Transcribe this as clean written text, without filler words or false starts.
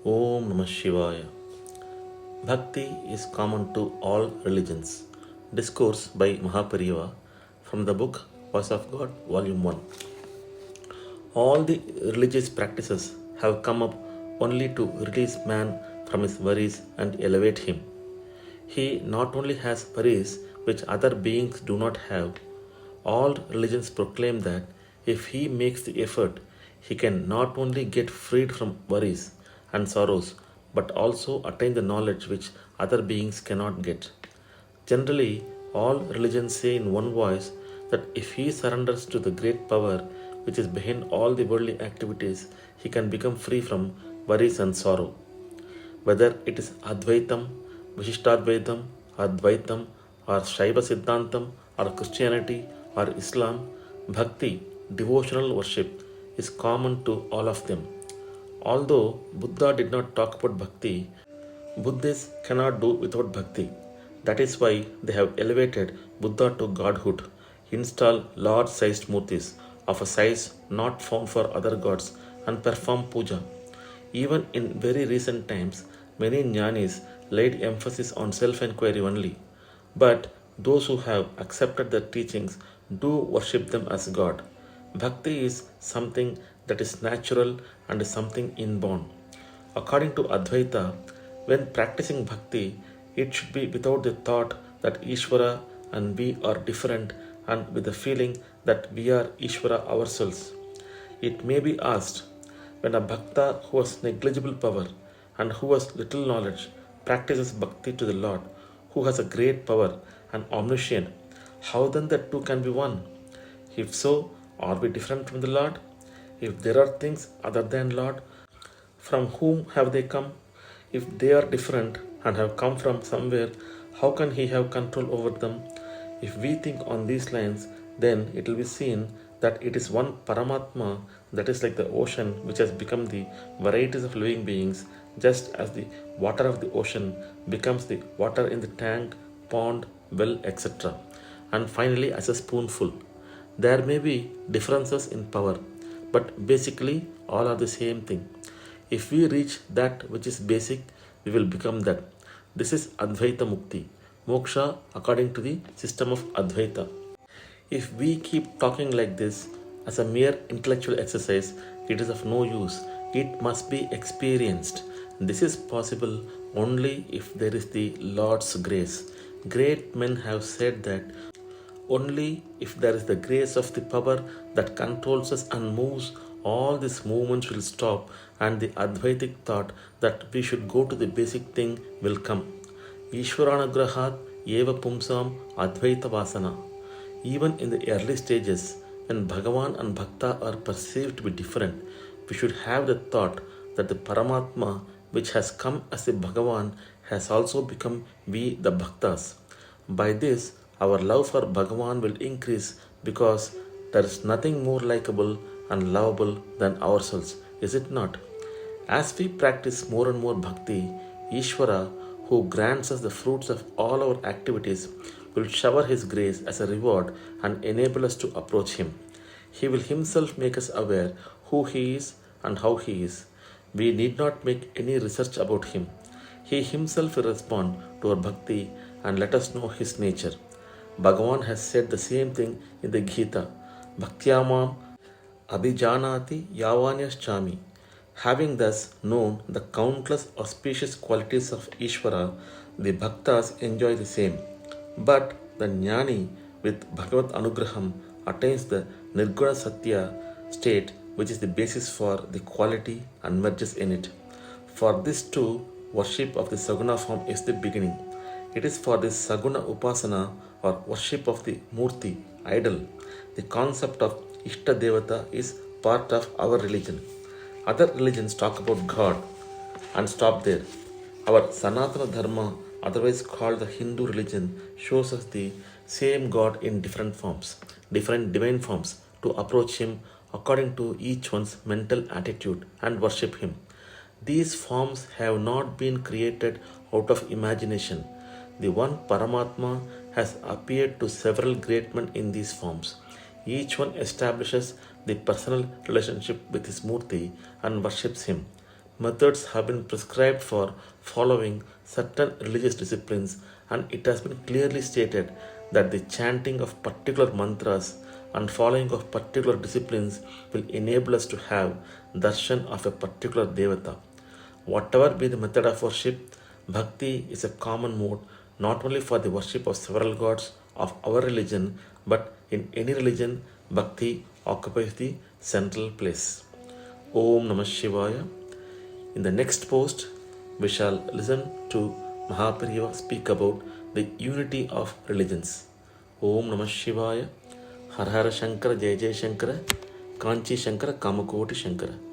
Om Namah Shivaya. Bhakti is common to all religions. Discourse by MahaPeriyava from the book Voice of God, Volume 1. All the religious practices have come up only to release man from his worries and elevate him. He not only has worries which other beings do not have, all religions proclaim that if he makes the effort, he can not only get freed from worries and sorrows, but also attain the knowledge which other beings cannot get. Generally, all religions say in one voice that if he surrenders to the great power which is behind all the worldly activities, he can become free from worries and sorrow. Whether it is Advaitam, Vishishtadvaitam, or Dvaitam, or Shaiva Siddhantam, or Christianity, or Islam, Bhakti, devotional worship, is common to all of them. Although Buddha did not talk about Bhakti, Buddhists cannot do without Bhakti. That is why they have elevated Buddha to godhood, install large-sized murtis of a size not found for other gods, and perform puja. Even in very recent times, many jnanis laid emphasis on self-inquiry only. But those who have accepted their teachings do worship them as God. Bhakti is something that is natural and is something inborn. According to Advaita, when practicing bhakti, it should be without the thought that Ishvara and we are different and with the feeling that we are Ishvara ourselves. It may be asked, when a bhakta who has negligible power and who has little knowledge practices bhakti to the Lord, who has a great power and omniscient, how then the two can be one? If so, are we different from the Lord? If there are things other than Lord, from whom have they come? If they are different and have come from somewhere, how can he have control over them? If we think on these lines, then it will be seen that it is one Paramatma that is like the ocean which has become the varieties of living beings, just as the water of the ocean becomes the water in the tank, pond, well, etc. And finally as a spoonful. There may be differences in power, but basically all are the same thing. If we reach that which is basic, we will become that. This is Advaita Mukti, moksha according to the system of Advaita. If we keep talking like this as a mere intellectual exercise, it is of no use. It must be experienced. This is possible only if there is the Lord's grace. Great men have said that only if there is the grace of the power that controls us and moves, all these movements will stop and the Advaitic thought that we should go to the basic thing will come. Ishwaranagrahat eva pumsam Advaita vasana. Even in the early stages, when Bhagavan and Bhakta are perceived to be different, we should have the thought that the Paramatma, which has come as a Bhagavan, has also become we the Bhaktas. By this, our love for Bhagavan will increase because there is nothing more likable and lovable than ourselves, is it not? As we practice more and more bhakti, Ishvara, who grants us the fruits of all our activities, will shower his grace as a reward and enable us to approach him. He will himself make us aware who he is and how he is. We need not make any research about him. He himself will respond to our bhakti and let us know his nature. Bhagavan has said the same thing in the Gita. Bhaktyamam abhijanati yavanyaschami. Having thus known the countless auspicious qualities of Ishvara, the bhaktas enjoy the same. But the jnani with Bhagavat Anugraham attains the Nirguna Satya state, which is the basis for the quality and merges in it. For this too, worship of the Saguna form is the beginning. It is for this Saguna Upasana or worship of the Murti, idol. The concept of Ishta Devata is part of our religion. Other religions talk about God and stop there. Our Sanatana Dharma, otherwise called the Hindu religion, shows us the same God in different forms, different divine forms, to approach him according to each one's mental attitude and worship him. These forms have not been created out of imagination. The one Paramatma has appeared to several great men in these forms. Each one establishes the personal relationship with his Murti and worships him. Methods have been prescribed for following certain religious disciplines, and it has been clearly stated that the chanting of particular mantras and following of particular disciplines will enable us to have darshan of a particular devata. Whatever be the method of worship, bhakti is a common mode not only for the worship of several gods of our religion, but in any religion, bhakti occupies the central place. Om Namah Shivaya. In the next post, we shall listen to MahaPeriyava speak about the unity of religions. Om Namah Shivaya. Har Har Shankara Jai Jai Shankara. Kanchi Shankara Kamakoti Shankara.